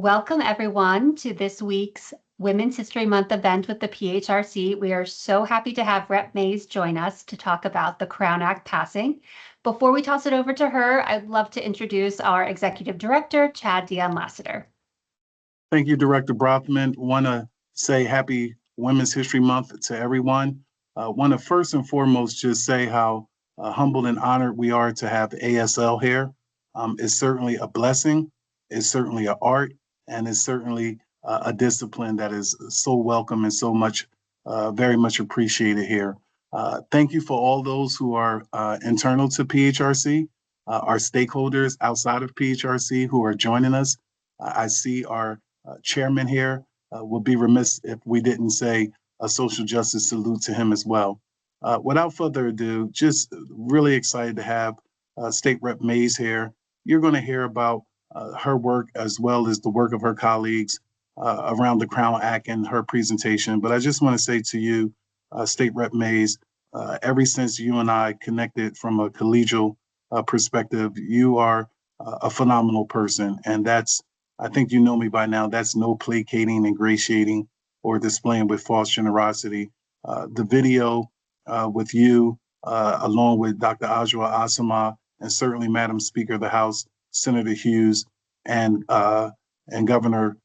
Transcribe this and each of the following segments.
Welcome everyone to this week's Women's History Month event with the PHRC. We are so happy to have Rep. Mays join us to talk about the C.R.O.W.N. Act passing. Before we toss it over to her, I'd love to introduce our Executive Director, Chad Dion Lassiter. Thank you, Director Brothman. Want to say happy Women's History Month to everyone. Want to first and foremost just say how humbled and honored we are to have ASL here. It's certainly a blessing. It's certainly an art, and it's certainly a discipline that is so welcome and so much, very much appreciated here. Thank you for all those who are internal to PHRC, our stakeholders outside of PHRC who are joining us. I see our chairman here. Will be remiss if we didn't say a social justice salute to him as well. Without further ado, just really excited to have State Rep. Mays here. You're going to hear about her work as well as the work of her colleagues around the C.R.O.W.N. Act and her presentation. But I just want to say to you, State Rep. Mays, ever since you and I connected from a collegial perspective, you are a phenomenal person. And I think you know me by now, that's no placating, ingratiating, or displaying with false generosity. The video with you, along with Dr. Ajwa Asama, and certainly Madam Speaker of the House, Senator Hughes, and Governor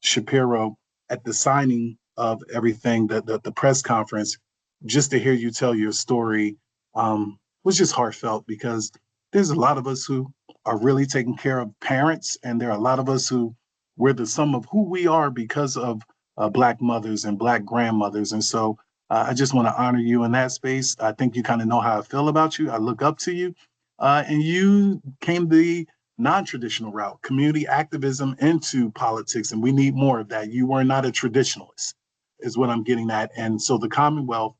Shapiro at the signing of everything, the press conference, just to hear you tell your story was just heartfelt, because there's a lot of us who are really taking care of parents, and there are a lot of us who we're the sum of who we are because of Black mothers and Black grandmothers. And so I just want to honor you in that space. I think you kind of know how I feel about you. I look up to you. And you came the non-traditional route, community activism into politics, and we need more of that. You were not a traditionalist, is what I'm getting at. And so the Commonwealth,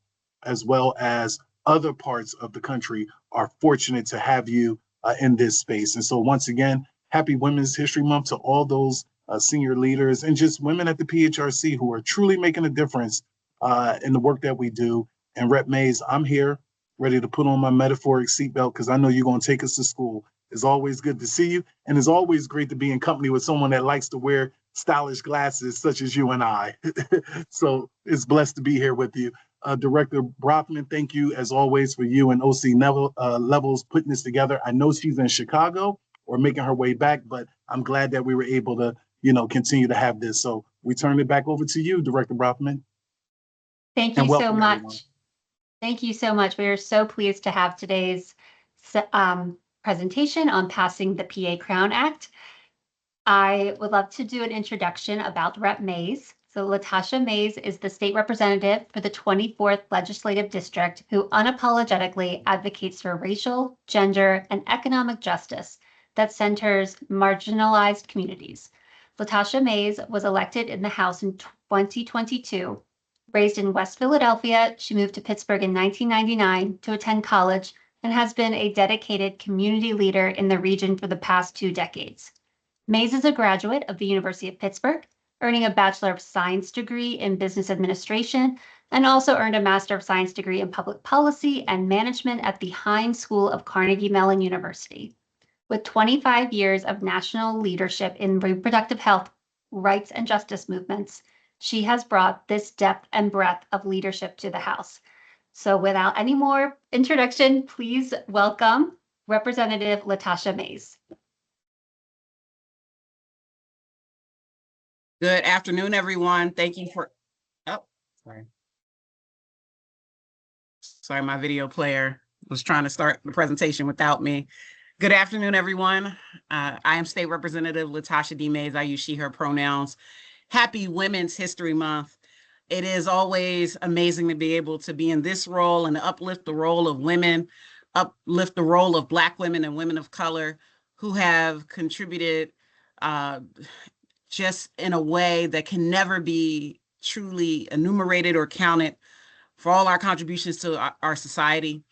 as well as other parts of the country, are fortunate to have you in this space. And so once again, happy Women's History Month to all those senior leaders and just women at the PHRC who are truly making a difference in the work that we do. And Rep. Mays, I'm here ready to put on my metaphoric seatbelt because I know you're going to take us to school. It's always good to see you. And it's always great to be in company with someone that likes to wear stylish glasses such as you and I. So it's blessed to be here with you. Director Brothman, thank you as always for you and OC Levels putting this together. I know she's in Chicago or making her way back, but I'm glad that we were able to, continue to have this. So we turn it back over to you, Director Brothman. Thank you so much. Everyone. Thank you so much. We are so pleased to have today's presentation on passing the PA C.R.O.W.N. Act. I would love to do an introduction about Rep. Mays. So Latasha Mays is the state representative for the 24th Legislative District who unapologetically advocates for racial, gender, and economic justice that centers marginalized communities. Latasha Mays was elected in the House in 2022. Raised in West Philadelphia, she moved to Pittsburgh in 1999 to attend college and has been a dedicated community leader in the region for the past 2 decades. Mays is a graduate of the University of Pittsburgh, earning a Bachelor of Science degree in Business Administration, and also earned a Master of Science degree in Public Policy and Management at the Heinz School of Carnegie Mellon University. With 25 years of national leadership in reproductive health, rights, and justice movements, she has brought this depth and breadth of leadership to the House. So without any more introduction, please welcome Representative Latasha Mays. Good afternoon, everyone. Thank you for, sorry, my video player was trying to start the presentation without me. Good afternoon, everyone. I am State Representative Latasha D. Mays. I use she, her pronouns. Happy Women's History Month. It is always amazing to be able to be in this role and uplift the role of women, uplift the role of Black women and women of color who have contributed just in a way that can never be truly enumerated or counted, for all our contributions to our society,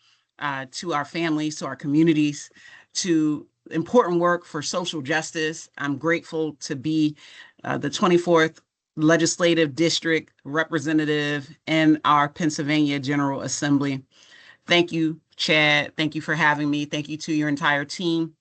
to our families, to our communities, to important work for social justice. I'm grateful to be the 24th Legislative District representative in our Pennsylvania General Assembly. Thank you, Chad. Thank you for having me. Thank you to your entire team.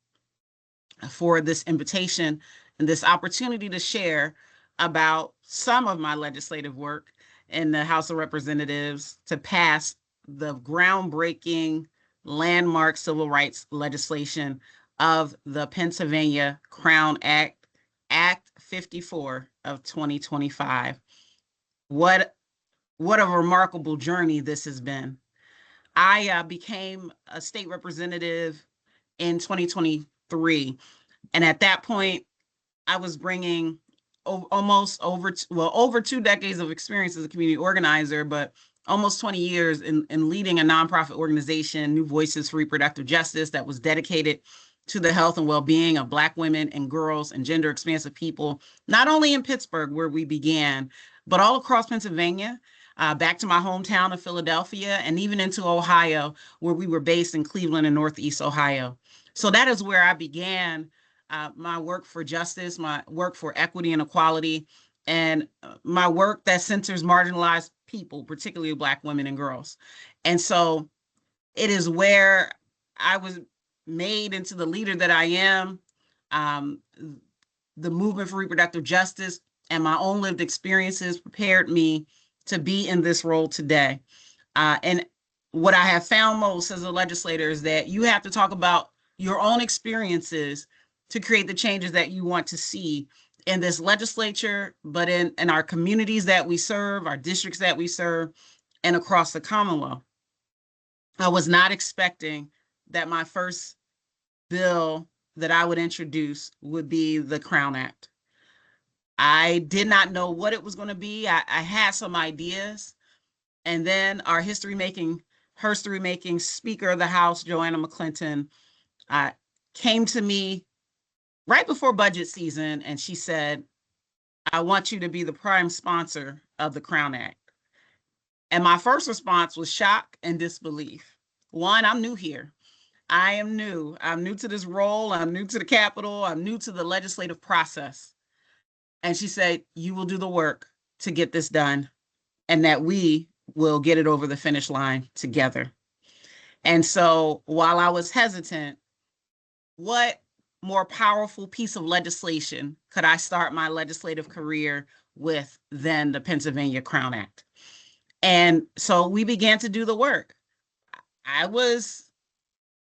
for this invitation and this opportunity to share about some of my legislative work in the House of Representatives to pass the groundbreaking landmark civil rights legislation of the Pennsylvania Crown Act, Act 54 of 2025. What a remarkable journey this has been. I became a state representative in 2023. And at that point, I was bringing almost over 2 decades of experience as a community organizer, but almost 20 years in leading a nonprofit organization, New Voices for Reproductive Justice, that was dedicated to the health and well-being of Black women and girls and gender expansive people, not only in Pittsburgh, where we began, but all across Pennsylvania, back to my hometown of Philadelphia, and even into Ohio, where we were based in Cleveland and Northeast Ohio. So that is where I began my work for justice, my work for equity and equality, and my work that centers marginalized people, particularly Black women and girls. And so it is where I was made into the leader that I am. The movement for reproductive justice and my own lived experiences prepared me to be in this role today. And what I have found most as a legislator is that you have to talk about your own experiences to create the changes that you want to see in this legislature, but in our communities that we serve, our districts that we serve, and across the Commonwealth. I was not expecting that my first bill that I would introduce would be the C.R.O.W.N Act. I did not know what it was going to be. I had some ideas. And then our history-making Speaker of the House, Joanna McClinton, came to me right before budget season, and she said, I want you to be the prime sponsor of the C.R.O.W.N Act. And my first response was shock and disbelief. One, I'm new here. I am new. I'm new to this role. I'm new to the Capitol. I'm new to the legislative process. And she said, you will do the work to get this done, and that we will get it over the finish line together. And so while I was hesitant, what more powerful piece of legislation could I start my legislative career with than the Pennsylvania C.R.O.W.N Act? And so we began to do the work. I'm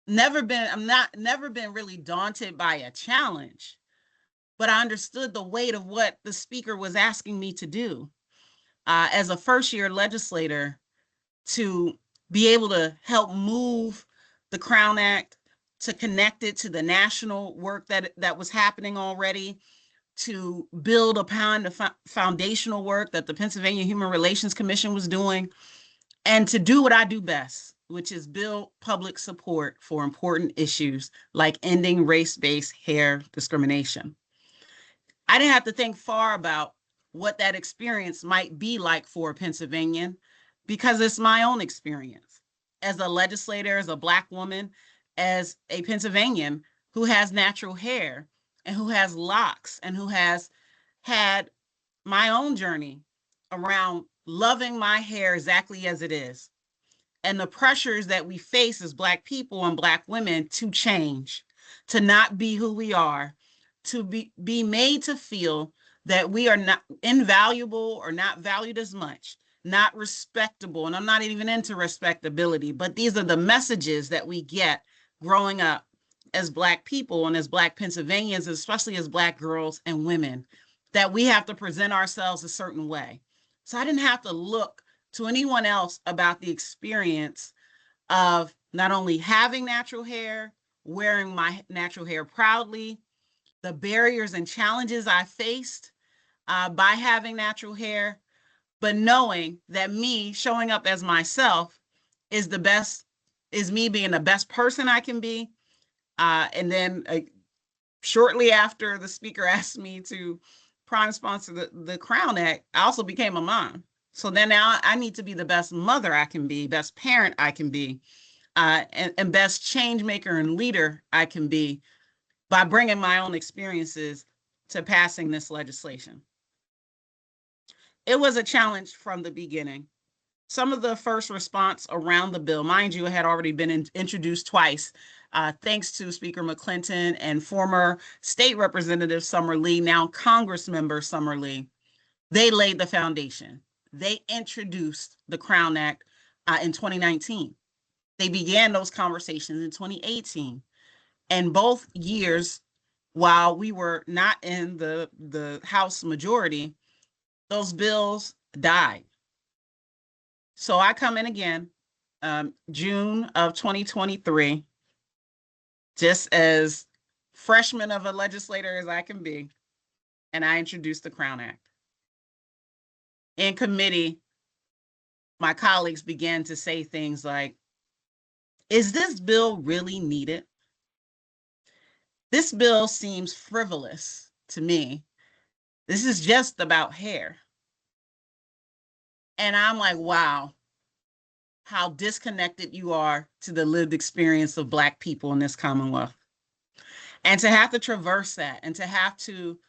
never been really daunted by a challenge, but I understood the weight of what the speaker was asking me to do. As a first-year legislator, to be able to help move the C.R.O.W.N Act, to connect it to the national work that was happening already, to build upon the foundational work that the Pennsylvania Human Relations Commission was doing, and to do what I do best, which is build public support for important issues like ending race-based hair discrimination. I didn't have to think far about what that experience might be like for a Pennsylvanian, because it's my own experience as a legislator, as a Black woman, as a Pennsylvanian who has natural hair and who has locks and who has had my own journey around loving my hair exactly as it is, and the pressures that we face as Black people and Black women to change, to not be who we are, to be made to feel that we are not invaluable or not valued as much, not respectable. And I'm not even into respectability, but these are the messages that we get growing up as Black people and as Black Pennsylvanians, especially as Black girls and women, that we have to present ourselves a certain way. So I didn't have to look to anyone else about the experience of not only having natural hair, wearing my natural hair proudly, the barriers and challenges I faced by having natural hair, but knowing that me showing up as myself is me being the best person I can be. And then shortly after the speaker asked me to prime sponsor the C.R.O.W.N Act, I also became a mom. So then now I need to be the best mother I can be, best parent I can be, and best change maker and leader I can be by bringing my own experiences to passing this legislation. It was a challenge from the beginning. Some of the first response around the bill, mind you, it had already been introduced twice thanks to Speaker McClinton and former State Representative Summer Lee, now Congress member Summer Lee, they laid the foundation. They introduced the C.R.O.W.N Act in 2019. They began those conversations in 2018. And both years, while we were not in the House majority, those bills died. So I come in again, June of 2023, just as freshman of a legislator as I can be, and I introduced the C.R.O.W.N Act. In committee, my colleagues began to say things like, is this bill really needed? This bill seems frivolous to me. This is just about hair. And I'm like, wow, how disconnected you are to the lived experience of Black people in this Commonwealth. And to have to traverse that and to have to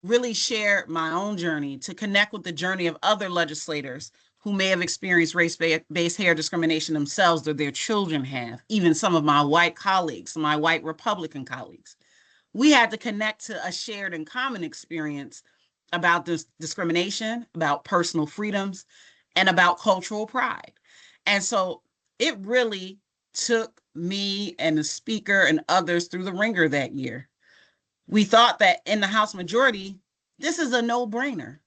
really share my own journey, to connect with the journey of other legislators who may have experienced race-based hair discrimination themselves, or their children have, even some of my white colleagues, my white Republican colleagues. We had to connect to a shared and common experience about this discrimination, about personal freedoms, and about cultural pride. And so it really took me and the speaker and others through the ringer that year. We thought that in the House majority, this is a no-brainer,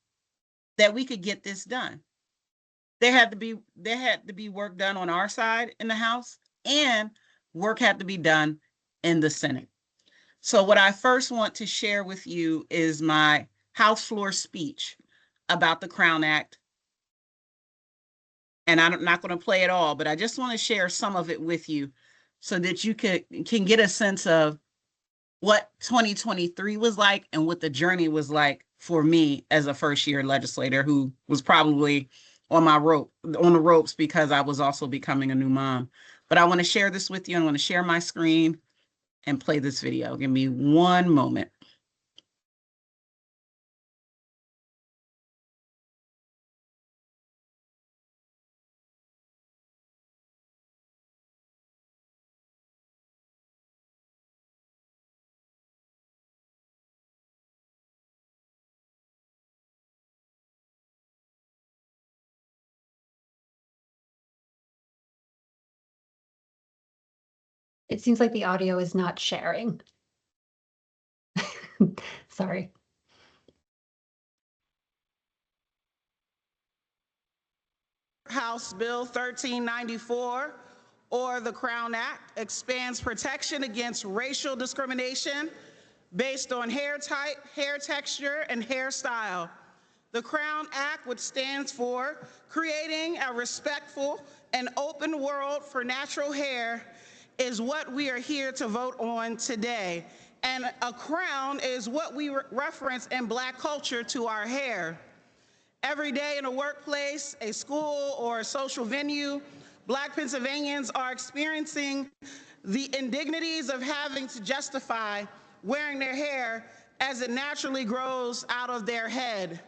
that we could get this done. There had to be work done on our side in the House, and work had to be done in the Senate. So what I first want to share with you is my House floor speech about the C.R.O.W.N Act. And I'm not going to play it all, but I just want to share some of it with you so that you can get a sense of what 2023 was like and what the journey was like for me as a first-year legislator who was probably on the ropes because I was also becoming a new mom. But I want to share this with you. I'm going to share my screen and play this video. Give me one moment. It seems like the audio is not sharing. Sorry. House Bill 1394, or the C.R.O.W.N Act, expands protection against racial discrimination based on hair type, hair texture, and hairstyle. The C.R.O.W.N Act, which stands for Creating a Respectful and Open World for Natural Hair, is what we are here to vote on today. And a crown is what we reference in Black culture to our hair. Every day in a workplace, a school, or a social venue, Black Pennsylvanians are experiencing the indignities of having to justify wearing their hair as it naturally grows out of their head.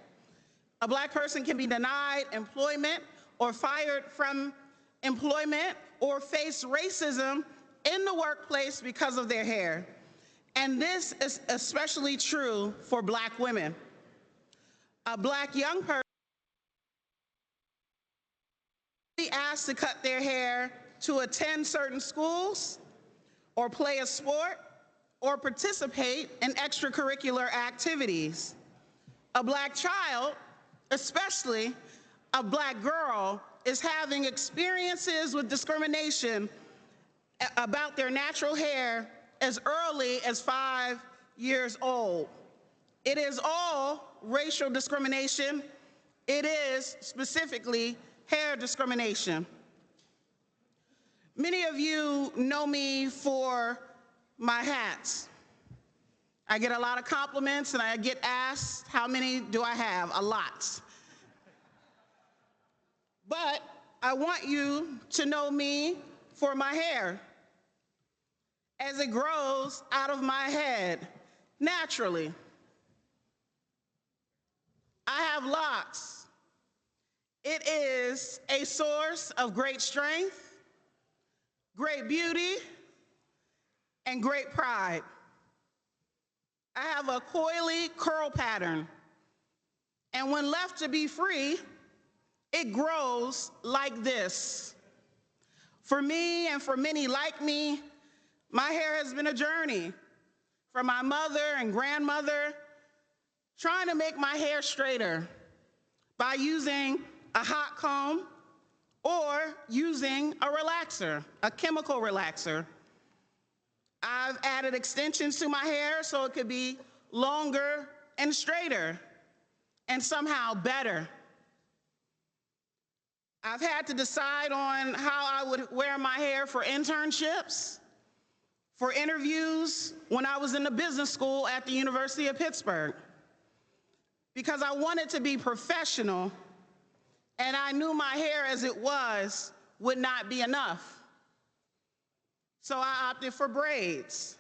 A Black person can be denied employment or fired from employment or face racism in the workplace because of their hair. And this is especially true for Black women. A Black young person be asked to cut their hair to attend certain schools or play a sport or participate in extracurricular activities. A Black child, especially a Black girl, is having experiences with discrimination about their natural hair as early as 5 years old. It is all racial discrimination. It is specifically hair discrimination. Many of you know me for my hats. I get a lot of compliments and I get asked, how many do I have? A lot. But I want you to know me for my hair, as it grows out of my head naturally. I have locks. It is a source of great strength, great beauty, and great pride. I have a coily curl pattern, and when left to be free, it grows like this. For me and for many like me, my hair has been a journey. From my mother and grandmother, trying to make my hair straighter by using a hot comb or using a relaxer, a chemical relaxer. I've added extensions to my hair so it could be longer and straighter and somehow better. I've had to decide on how I would wear my hair for internships, for interviews when I was in the business school at the University of Pittsburgh, because I wanted to be professional and I knew my hair as it was would not be enough. So I opted for braids.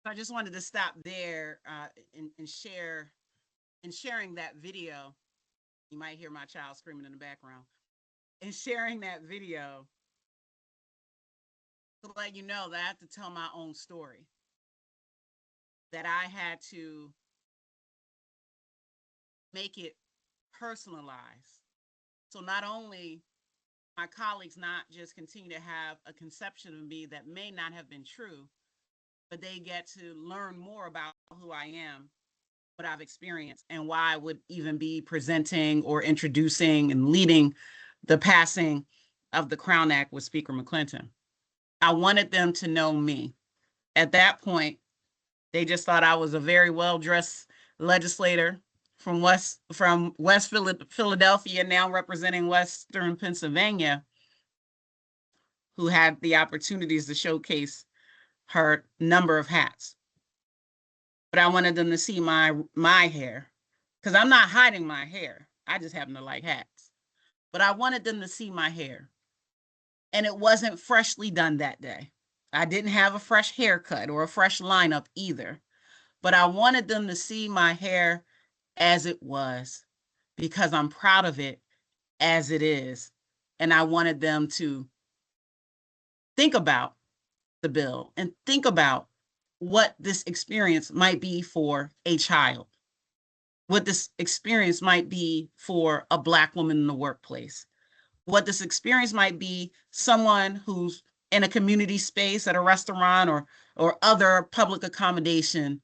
I just wanted to stop there and sharing that video. You might hear my child screaming in the background. And sharing that video to let you know that I have to tell my own story. That I had to make it personalized. So not only my colleagues not just continue to have a conception of me that may not have been true, but they get to learn more about who I am, what I've experienced, and why I would even be presenting or introducing and leading the passing of the C.R.O.W.N Act with Speaker McClinton. I wanted them to know me. At that point, they just thought I was a very well-dressed legislator from West Philadelphia, now representing Western Pennsylvania, who had the opportunities to showcase her number of hats. But I wanted them to see my hair, because I'm not hiding my hair. I just happen to like hats. But I wanted them to see my hair. And it wasn't freshly done that day. I didn't have a fresh haircut or a fresh lineup either. But I wanted them to see my hair as it was, because I'm proud of it as it is. And I wanted them to think about the bill and think about what this experience might be for a child, what this experience might be for a Black woman in the workplace, what this experience might be someone who's in a community space at a restaurant or other public accommodation,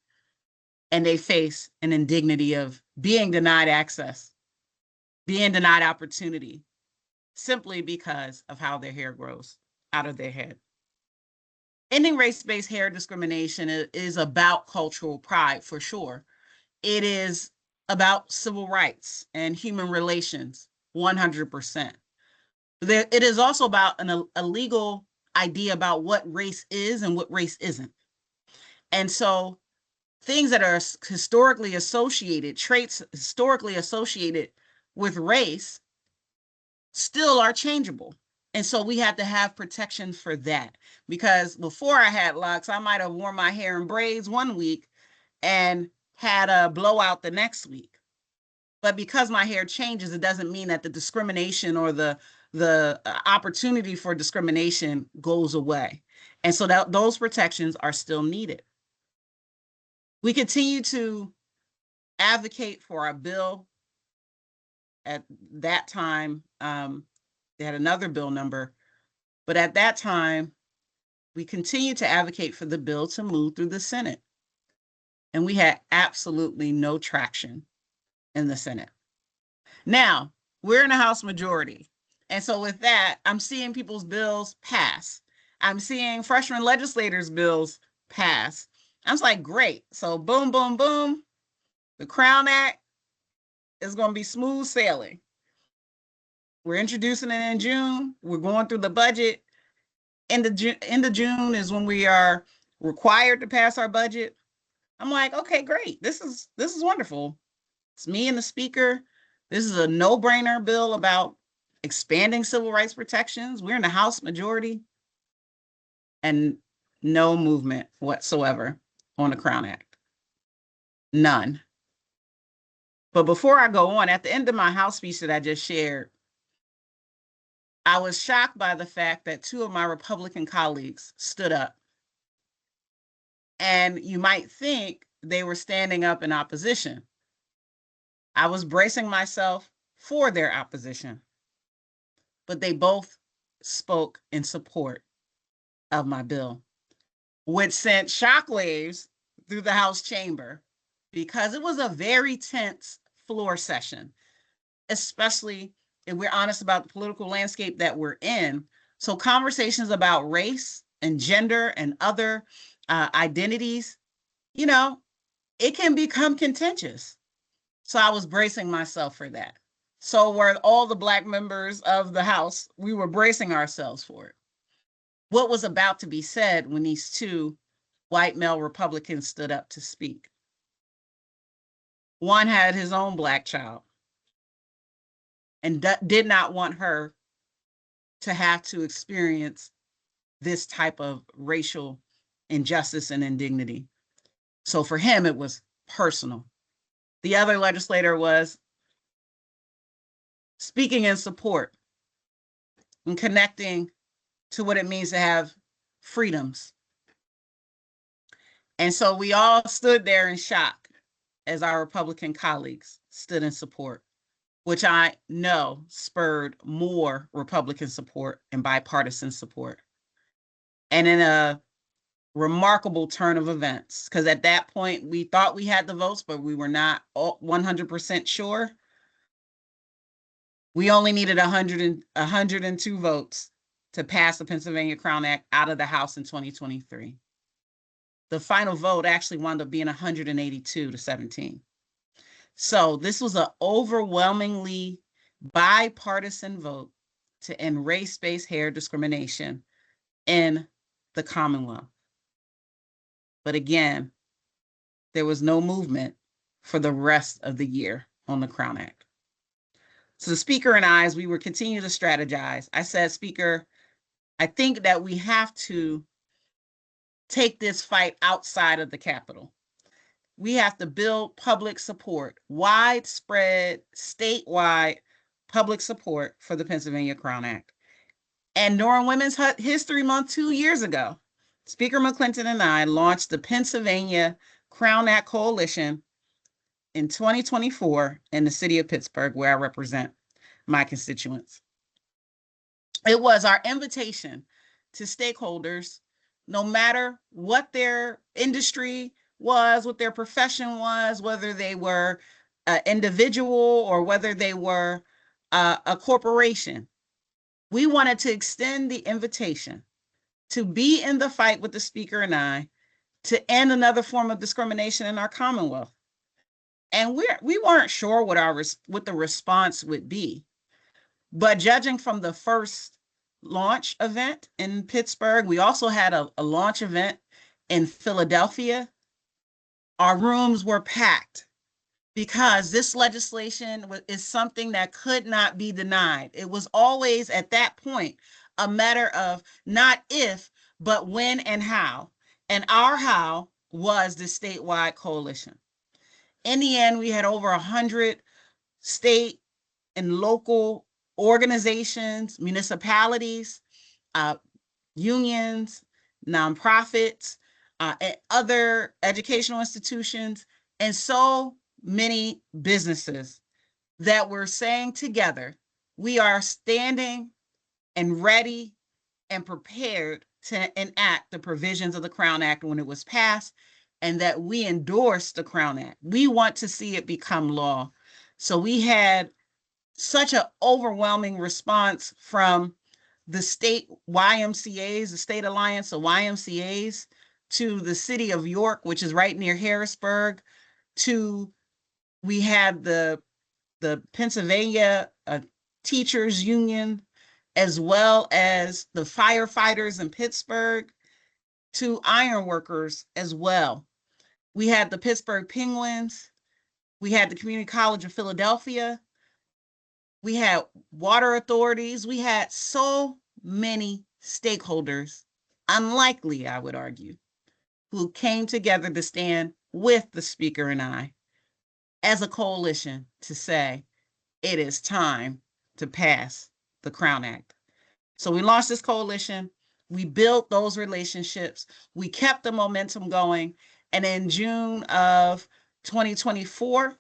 and they face an indignity of being denied access, being denied opportunity, simply because of how their hair grows out of their head. Ending race-based hair discrimination is about cultural pride, for sure. It is about civil rights and human relations, 100%. It is also about a legal idea about what race is and what race isn't. And so things that are historically associated, traits historically associated with race, still are changeable. And so we have to have protection for that, because before I had locks, I might have worn my hair in braids one week and had a blowout the next week. But because my hair changes, it doesn't mean that the discrimination or the opportunity for discrimination goes away. And so those protections are still needed. We continue to advocate for our bill. At that time, they had another bill number, but at that time, we continued to advocate for the bill to move through the Senate. And we had absolutely no traction in the Senate. Now, we're in a House majority. And so with that, I'm seeing people's bills pass. I'm seeing freshman legislators' bills pass. I was like, great. So boom, boom, boom. The C.R.O.W.N Act is going to be smooth sailing. We're introducing it in June. We're going through the budget. End of June is when we are required to pass our budget. I'm like, okay, great. This is wonderful. It's me and the speaker. This is a no-brainer bill about expanding civil rights protections. We're in the House majority, and no movement whatsoever on the C.R.O.W.N Act. None. But before I go on, at the end of my House speech that I just shared, I was shocked by the fact that two of my Republican colleagues stood up. And you might think they were standing up in opposition. I was bracing myself for their opposition, but they both spoke in support of my bill, which sent shockwaves through the House chamber because it was a very tense floor session, especially if we're honest about the political landscape that we're in. So conversations about race and gender and other identities, it can become contentious. So I was bracing myself for that. So were all the Black members of the House. We were bracing ourselves for it. What was about to be said when these two white male Republicans stood up to speak? One had his own Black child and did not want her to have to experience this type of racial injustice and indignity. So for him, it was personal. The other legislator was speaking in support and connecting to what it means to have freedoms. And so we all stood there in shock as our Republican colleagues stood in support, which I know spurred more Republican support and bipartisan support. And in a remarkable turn of events, because at that point we thought we had the votes, but we were not 100% sure. We only needed 102 votes to pass the Pennsylvania C.R.O.W.N. Act out of the House in 2023. The final vote actually wound up being 182 to 17. So this was an overwhelmingly bipartisan vote to end race-based hair discrimination in the Commonwealth. But again, there was no movement for the rest of the year on the C.R.O.W.N. Act. So the Speaker and I, as we were continuing to strategize, I said, Speaker, I think that we have to take this fight outside of the Capitol. We have to build public support, widespread, statewide public support for the Pennsylvania C.R.O.W.N. Act. And during Women's History Month 2 years ago, Speaker McClinton and I launched the Pennsylvania C.R.O.W.N. Act Coalition in 2024 in the city of Pittsburgh, where I represent my constituents. It was our invitation to stakeholders, no matter what their industry was, what their profession was, whether they were an individual or whether they were a corporation. We wanted to extend the invitation to be in the fight with the Speaker and I to end another form of discrimination in our Commonwealth. And we weren't sure what the response would be. But judging from the first launch event in Pittsburgh, we also had a launch event in Philadelphia. Our rooms were packed because this legislation is something that could not be denied. It was always at that point a matter of not if, but when and how. And our how was the statewide coalition. In the end, we had over 100 state and local organizations, municipalities, unions, nonprofits, and other educational institutions, and so many businesses that were saying together, we are standing and ready and prepared to enact the provisions of the C.R.O.W.N. Act when it was passed, and that we endorsed the C.R.O.W.N. Act. We want to see it become law. So we had such an overwhelming response from the state YMCAs, the State Alliance of YMCAs, to the city of York, which is right near Harrisburg, we had the Pennsylvania Teachers Union, as well as the firefighters in Pittsburgh, to ironworkers as well. We had the Pittsburgh Penguins, we had the Community College of Philadelphia, we had water authorities, we had so many stakeholders, unlikely, I would argue, who came together to stand with the Speaker and I as a coalition to say, it is time to pass the C.R.O.W.N. Act. So we launched this coalition. We built those relationships. We kept the momentum going. And in June of 2024,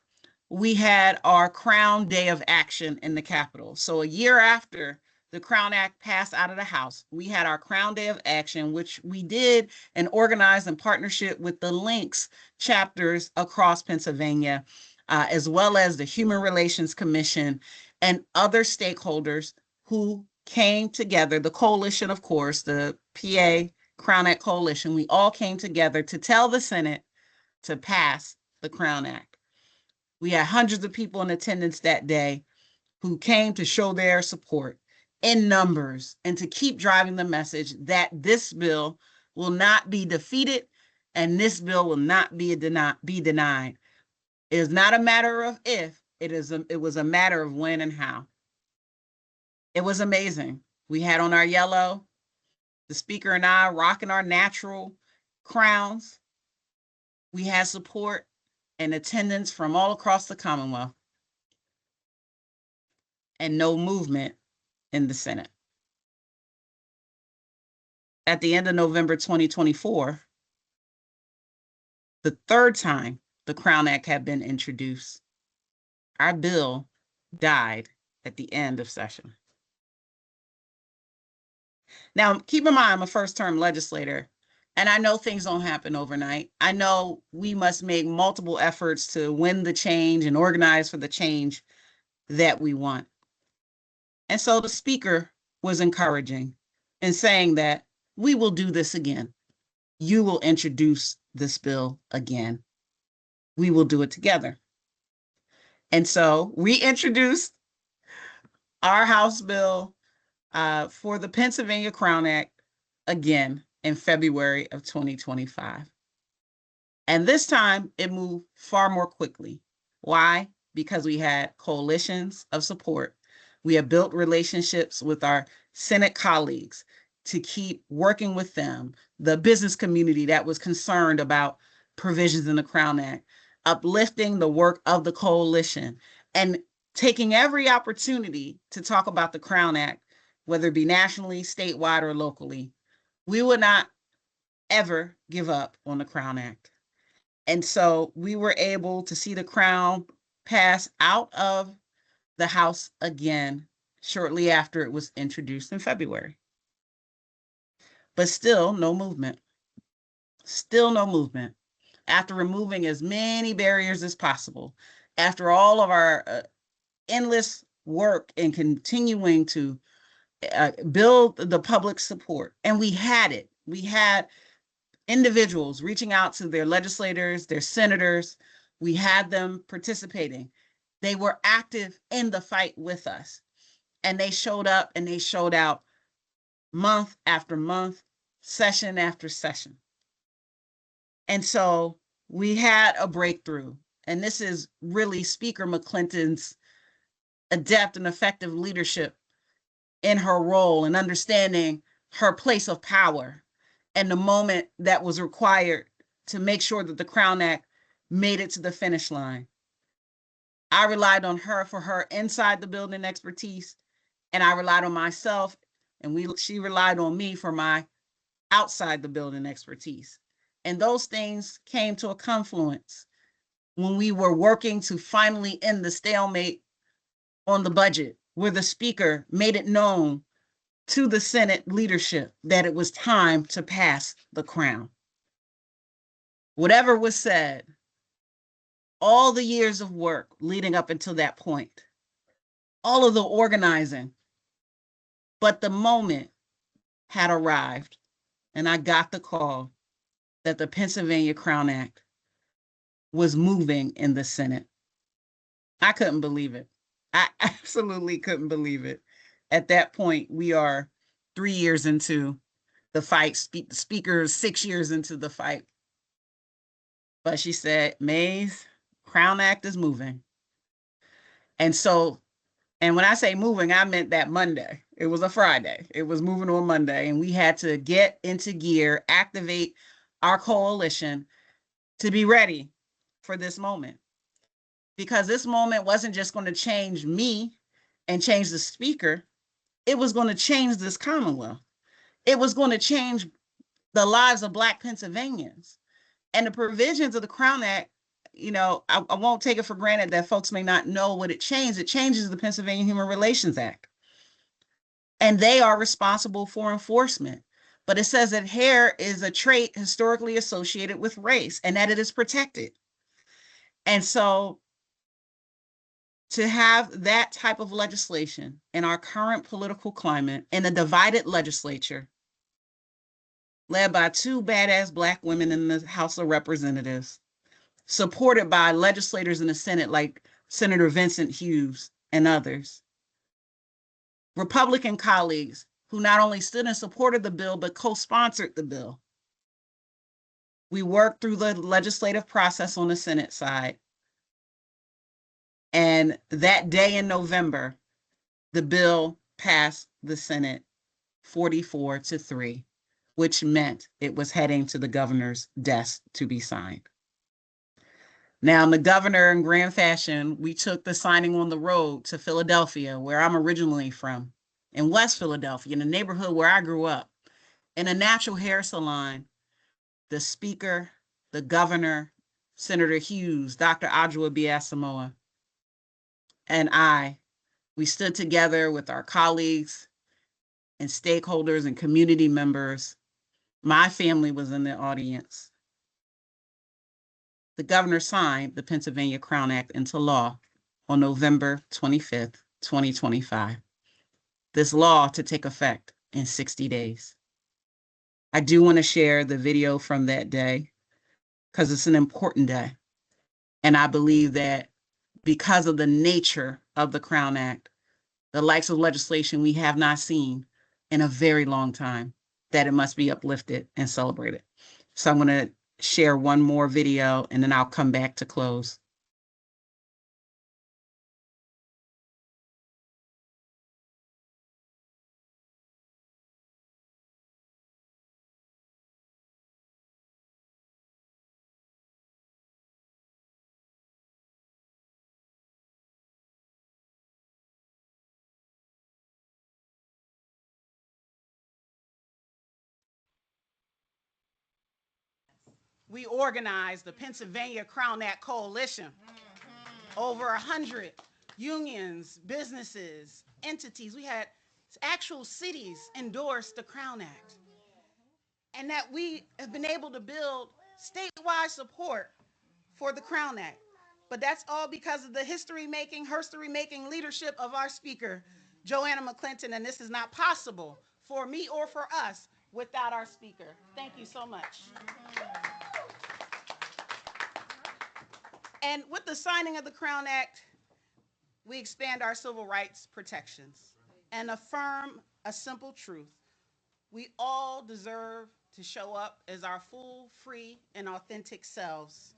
we had our Crown Day of Action in the Capitol. So a year after the Crown Act passed out of the House, we had our Crown Day of Action, which we did and organized in partnership with the Links chapters across Pennsylvania, as well as the Human Relations Commission and other stakeholders who came together. The coalition, of course, the PA Crown Act Coalition, we all came together to tell the Senate to pass the Crown Act. We had hundreds of people in attendance that day who came to show their support in numbers and to keep driving the message that this bill will not be defeated and this bill will not be denied. It is not a matter of if, it was a matter of when and how. It was amazing. We had on our yellow, the speaker and I rocking our natural crowns. We had support and attendance from all across the Commonwealth, and no movement in the Senate. At the end of November 2024, the third time the Crown Act had been introduced, our bill died at the end of session. Now, keep in mind, I'm a first-term legislator, and I know things don't happen overnight. I know we must make multiple efforts to win the change and organize for the change that we want. And so the speaker was encouraging in saying that we will do this again. You will introduce this bill again. We will do it together. And so we introduced our House bill for the Pennsylvania Crown Act again in February of 2025. And this time it moved far more quickly. Why? Because we had coalitions of support. We have built relationships with our Senate colleagues to keep working with them, the business community that was concerned about provisions in the Crown Act, uplifting the work of the coalition, and taking every opportunity to talk about the Crown Act, whether it be nationally, statewide, or locally. We would not ever give up on the Crown Act. And so we were able to see the Crown pass out of the House again shortly after it was introduced in February. But still no movement. Still no movement. After removing as many barriers as possible, after all of our endless work and continuing to build the public support, and we had it. We had individuals reaching out to their legislators, their senators. We had them participating. They were active in the fight with us, and they showed up and they showed out month after month, session after session. And so we had a breakthrough, and this is really Speaker McClinton's adept and effective leadership in her role and understanding her place of power and the moment that was required to make sure that the Crown Act made it to the finish line. I relied on her for her inside the building expertise, and I relied on myself, and she relied on me for my outside the building expertise. And those things came to a confluence when we were working to finally end the stalemate on the budget, where the speaker made it known to the Senate leadership that it was time to pass the Crown. Whatever was said, all the years of work leading up until that point, all of the organizing, but the moment had arrived, and I got the call that the Pennsylvania Crown Act was moving in the Senate. I couldn't believe it. I absolutely couldn't believe it. At that point, we are 3 years into the fight, the speaker 6 years into the fight. But she said, Mays, Crown Act is moving. And so, and when I say moving, I meant that Monday. It was a Friday. It was moving on Monday, and we had to get into gear, activate our coalition to be ready for this moment. Because this moment wasn't just going to change me and change the speaker. it was going to change this Commonwealth. It was going to change the lives of Black Pennsylvanians. And the provisions of the Crown Act, you know, I won't take it for granted that folks may not know what it changed. It changes the Pennsylvania Human Relations Act. And they are responsible for enforcement. But it says that hair is a trait historically associated with race and that it is protected. And so to have that type of legislation in our current political climate in a divided legislature led by two badass Black women in the House of Representatives, supported by legislators in the Senate like Senator Vincent Hughes and others, Republican colleagues who not only stood in support of the bill, but co-sponsored the bill. We worked through the legislative process on the Senate side. And that day in November, the bill passed the Senate 44-3, which meant it was heading to the governor's desk to be signed. Now, the governor, in grand fashion, we took the signing on the road to Philadelphia, where I'm originally from, in West Philadelphia, in the neighborhood where I grew up, in a natural hair salon. The speaker, the governor, Senator Hughes, Dr. Adjoa Biasamoa, and we stood together with our colleagues and stakeholders and community members. My family was in the audience. The governor signed the Pennsylvania Crown Act into law on November 25th, 2025. This law to take effect in 60 days. I do want to share the video from that day because it's an important day. And I believe that because of the nature of the Crown Act, the likes of legislation we have not seen in a very long time, that it must be uplifted and celebrated. So I'm going to share one more video and then I'll come back to close. We organized the Pennsylvania Crown Act Coalition. Over 100 unions, businesses, entities. We had actual cities endorse the Crown Act. And that we have been able to build statewide support for the Crown Act. But that's all because of the history-making leadership of our speaker, Joanna McClinton, and this is not possible for me or for us without our speaker. Thank you so much. And with the signing of the Crown Act, we expand our civil rights protections and affirm a simple truth. We all deserve to show up as our full, free, and authentic selves.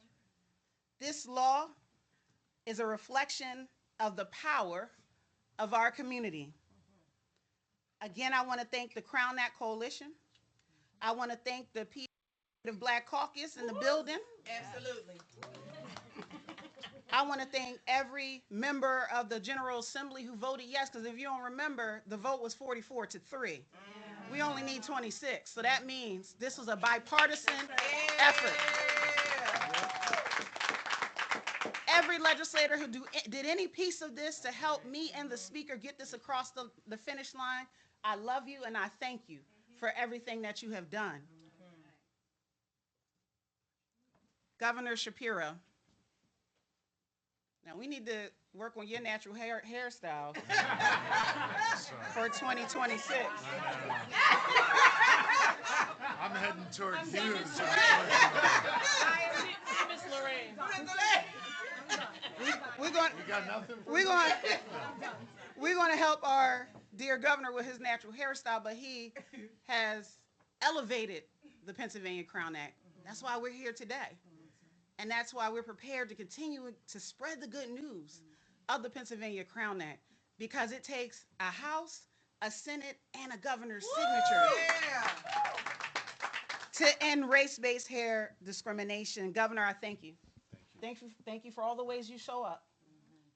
This law is a reflection of the power of our community. Again, I want to thank the Crown Act Coalition. I want to thank the Black Caucus in the building. Absolutely. I want to thank every member of the General Assembly who voted yes, because if you don't remember, the vote was 44-3. We only need 26, so that means this was a bipartisan effort. Every legislator who did any piece of this to help me and the speaker get this across the finish line, I love you and I thank you for everything that you have done. Governor Shapiro, now we need to work on your natural hairstyle for 2026. I'm heading toward Hughes. Miss Lorraine. We're going to help our dear governor with his natural hairstyle, but he has elevated the Pennsylvania Crown Act. That's why we're here today. And that's why we're prepared to continue to spread the good news of the Pennsylvania Crown Act, because it takes a House, a Senate, and a governor's signature to end race-based hair discrimination. Governor, I thank you. Thank you for all the ways you show up.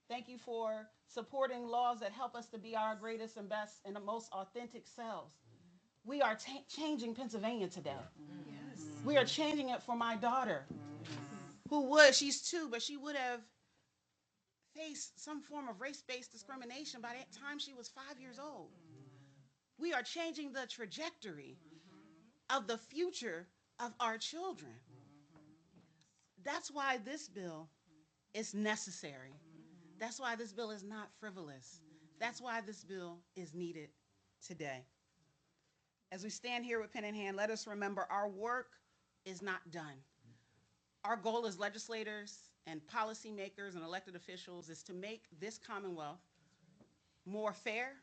Thank you for supporting laws that help us to be our greatest and best and the most authentic selves. We are changing Pennsylvania today. Yes. We are changing it for my daughter, she's 2, but she would have faced some form of race-based discrimination by that time she was 5 years old. We are changing the trajectory of the future of our children. That's why this bill is necessary. That's why this bill is not frivolous. That's why this bill is needed today. As we stand here with pen in hand, let us remember our work is not done. Our goal as legislators and policymakers and elected officials is to make this Commonwealth more fair,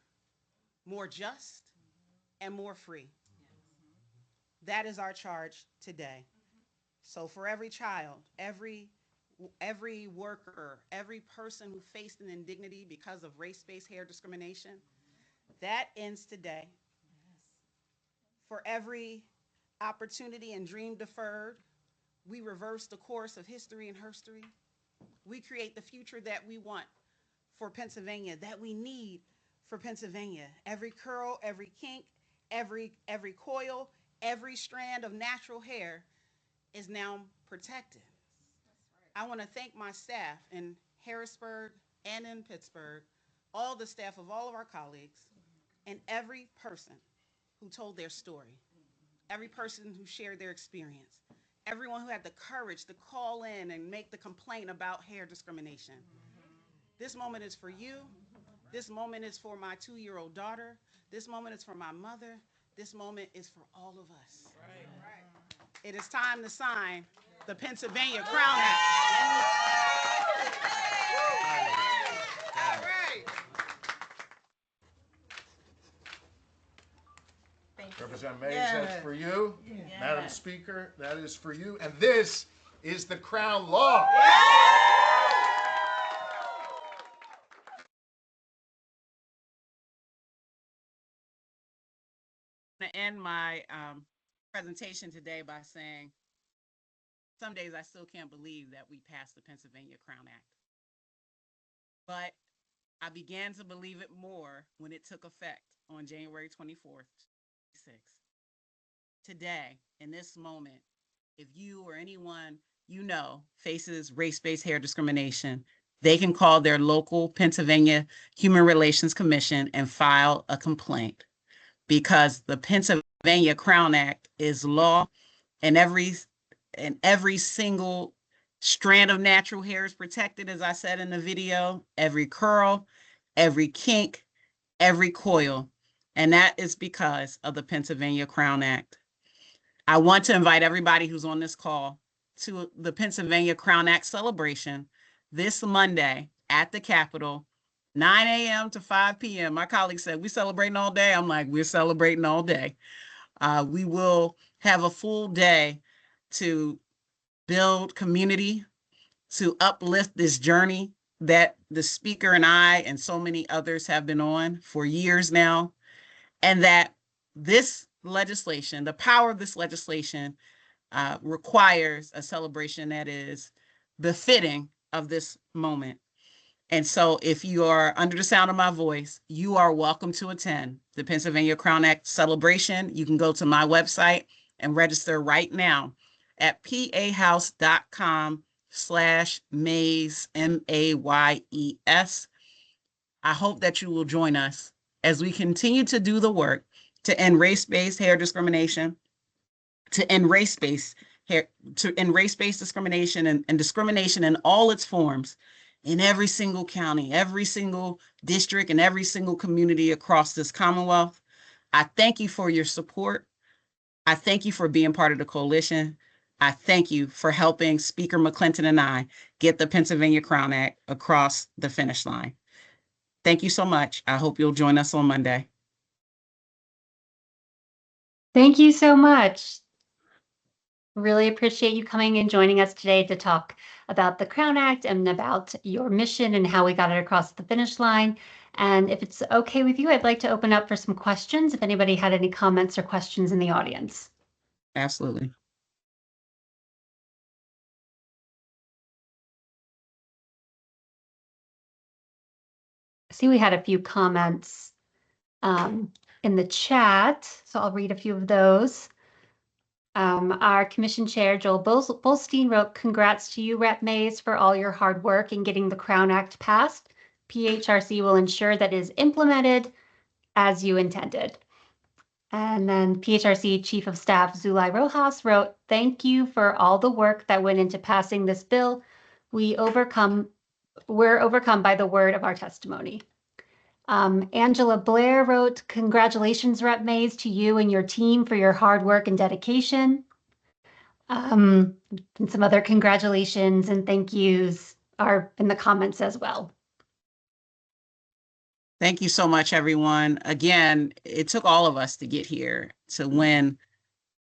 more just, and more free. That is our charge today. So for every child, every worker, every person who faced an indignity because of race-based hair discrimination, that ends today. For every opportunity and dream deferred, we reverse the course of history and herstory. We create the future that we want for Pennsylvania, that we need for Pennsylvania. Every curl, every kink, every coil, every strand of natural hair is now protected. I want to thank my staff in Harrisburg and in Pittsburgh, all the staff of all of our colleagues, and every person who told their story, every person who shared their experience, everyone who had the courage to call in and make the complaint about hair discrimination. This moment is for you. This moment is for my 2-year-old daughter. This moment is for my mother. This moment is for all of us. Right. It is time to sign the Pennsylvania Crown Act. All right. Thank you. Representative Mays, that's for you. Yes. Madam Speaker, that is for you. And this is the Crown Law. I'm going to end my presentation today by saying, some days I still can't believe that we passed the Pennsylvania Crown Act. But I began to believe it more when it took effect on January 24th, 2006. Today, in this moment, if you or anyone you know faces race-based hair discrimination, they can call their local Pennsylvania Human Relations Commission and file a complaint, because the Pennsylvania Crown Act is law, and every single strand of natural hair is protected, as I said in the video, every curl, every kink, every coil, and that is because of the Pennsylvania Crown Act. I want to invite everybody who's on this call to the Pennsylvania Crown Act celebration this Monday at the Capitol, 9 a.m. to 5 p.m. My colleague said, we celebrating all day. I'm like, we're celebrating all day. We will have a full day to build community, to uplift this journey that the speaker and I and so many others have been on for years now, and that this legislation, the power of this legislation, requires a celebration that is befitting of this moment. And so if you are under the sound of my voice, you are welcome to attend the Pennsylvania Crown Act celebration. You can go to my website and register right now at pahouse.com/Mays, MAYES. I hope that you will join us as we continue to do the work to end race-based hair discrimination, to end race-based discrimination and discrimination in all its forms in every single county, every single district, and every single community across this Commonwealth. I thank you for your support. I thank you for being part of the coalition. I thank you for helping Speaker McClinton and I get the Pennsylvania Crown Act across the finish line. Thank you so much. I hope you'll join us on Monday. Thank you so much. Really appreciate you coming and joining us today to talk about the Crown Act and about your mission and how we got it across the finish line. And if it's okay with you, I'd like to open up for some questions if anybody had any comments or questions in the audience. Absolutely. see we had a few comments in the chat, so I'll read a few of those. Our commission chair, Joel Bolstein, wrote, "Congrats to you, Rep. Mays, for all your hard work in getting the C.R.O.W.N. Act passed. PHRC will ensure that it is implemented as you intended." And then PHRC Chief of Staff Zulay Rojas wrote, "Thank you for all the work that went into passing this bill. We're overcome by the word of our testimony." Angela Blair wrote, "Congratulations, Rep. Mays, to you and your team for your hard work and dedication." And some other congratulations and thank yous are in the comments as well. Thank you so much, everyone. Again, it took all of us to get here to win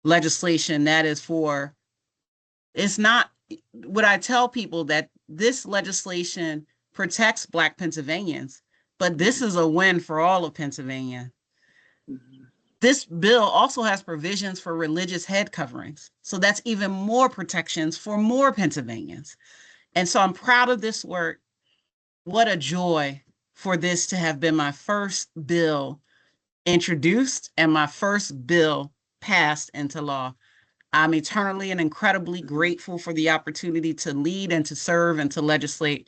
legislation that is for, it's not, what I tell people that this legislation protects Black Pennsylvanians, but this is a win for all of Pennsylvania. This bill also has provisions for religious head coverings. So that's even more protections for more Pennsylvanians. And so I'm proud of this work. What a joy for this to have been my first bill introduced and my first bill passed into law. I'm eternally and incredibly grateful for the opportunity to lead and to serve and to legislate.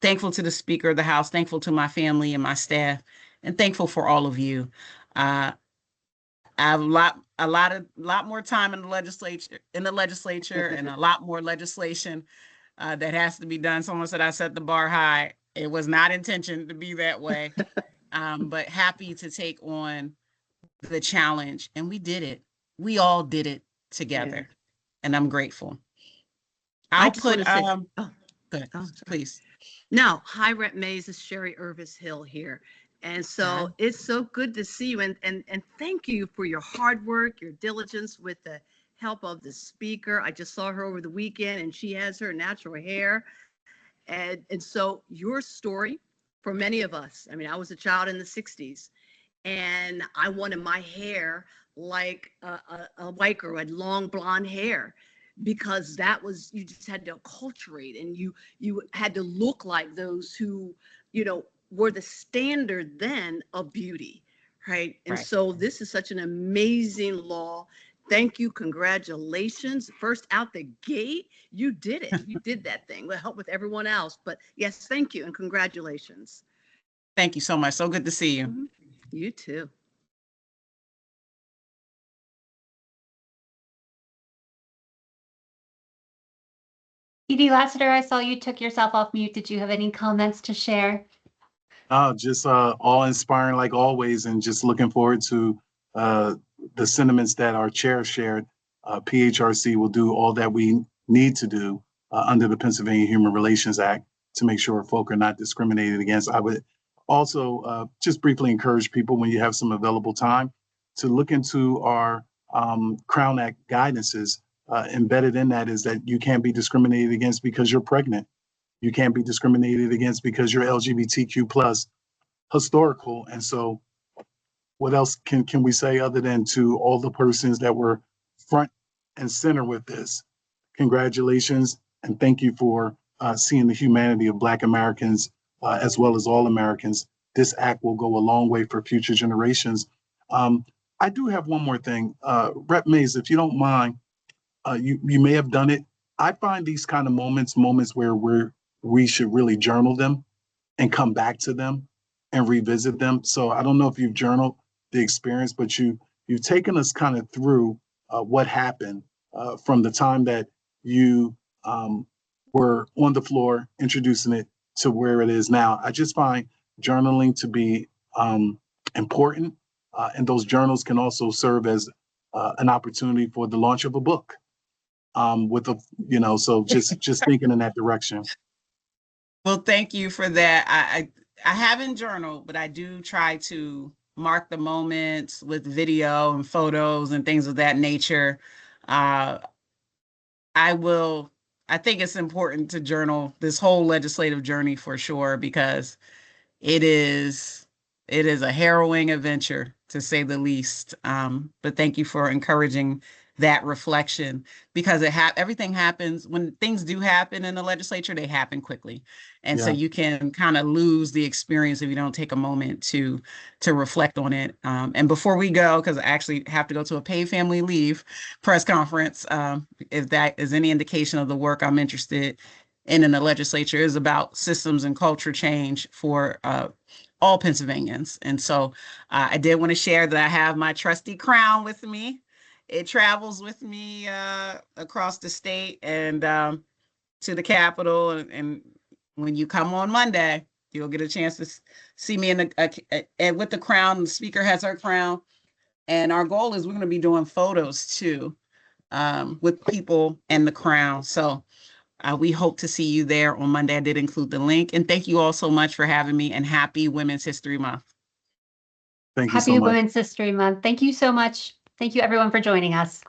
Thankful to the Speaker of the House, thankful to my family and my staff, and thankful for all of you. I have a lot more time in the legislature, and a lot more legislation that has to be done. Someone said I set the bar high. It was not intentioned to be that way, but happy to take on the challenge. And we did it. We all did it together. And I'm grateful. I'll put, go ahead, please. No, hi, Rep. Mays. It's Sherry Irvis Hill here. And so it's so good to see you. And thank you for your hard work, your diligence with the help of the speaker. I just saw her over the weekend and she has her natural hair. And so your story for many of us, I mean, I was a child in the 60s and I wanted my hair like a white girl had long blonde hair, because that was, you just had to acculturate and you had to look like those who, you know, were the standard then of beauty, right? And so this is such an amazing law. Thank you. Congratulations. First out the gate, you did it. You did that thing. We'll help with everyone else. But yes, thank you and congratulations. Thank you so much. So good to see you. Mm-hmm. You too. Edie Lassiter, I saw you took yourself off mute. Did you have any comments to share? Just awe-inspiring like always, and just looking forward to the sentiments that our chair shared. PHRC will do all that we need to do under the Pennsylvania Human Relations Act to make sure folk are not discriminated against. I would also just briefly encourage people, when you have some available time, to look into our C.R.O.W.N. Act guidances. Embedded in that is that you can't be discriminated against because you're pregnant. You can't be discriminated against because you're LGBTQ plus historical. And so what else can we say other than to all the persons that were front and center with this? Congratulations, and thank you for seeing the humanity of Black Americans as well as all Americans. This act will go a long way for future generations. I do have one more thing. Rep. Mays, if you don't mind, you may have done it. I find these kind of moments where we should really journal them and come back to them and revisit them. So I don't know if you've journaled the experience, but you've taken us kind of through what happened from the time that you were on the floor introducing it to where it is now. I just find journaling to be important, and those journals can also serve as an opportunity for the launch of a book. With a, you know, so just thinking in that direction. Well, thank you for that. I haven't journaled, but I do try to mark the moments with video and photos and things of that nature. I think it's important to journal this whole legislative journey for sure, because it is a harrowing adventure, to say the least. But thank you for encouraging that reflection, because everything happens when things do happen in the legislature, they happen quickly. And so Yeah. you can kind of lose the experience if you don't take a moment to reflect on it. And before we go, because I actually have to go to a paid family leave press conference, if that is any indication of the work I'm interested in the legislature, is about systems and culture change for all Pennsylvanians. And so I did want to share that I have my trusty crown with me. It travels with me across the state and to the Capitol. And when you come on Monday, you'll get a chance to see me in the with the crown. The speaker has her crown. And our goal is we're going to be doing photos too with people and the crown. So we hope to see you there on Monday. I did include the link. And thank you all so much for having me, and happy Women's History Month. Thank you so Happy much. Women's History Month. Thank you so much. Thank you everyone for joining us.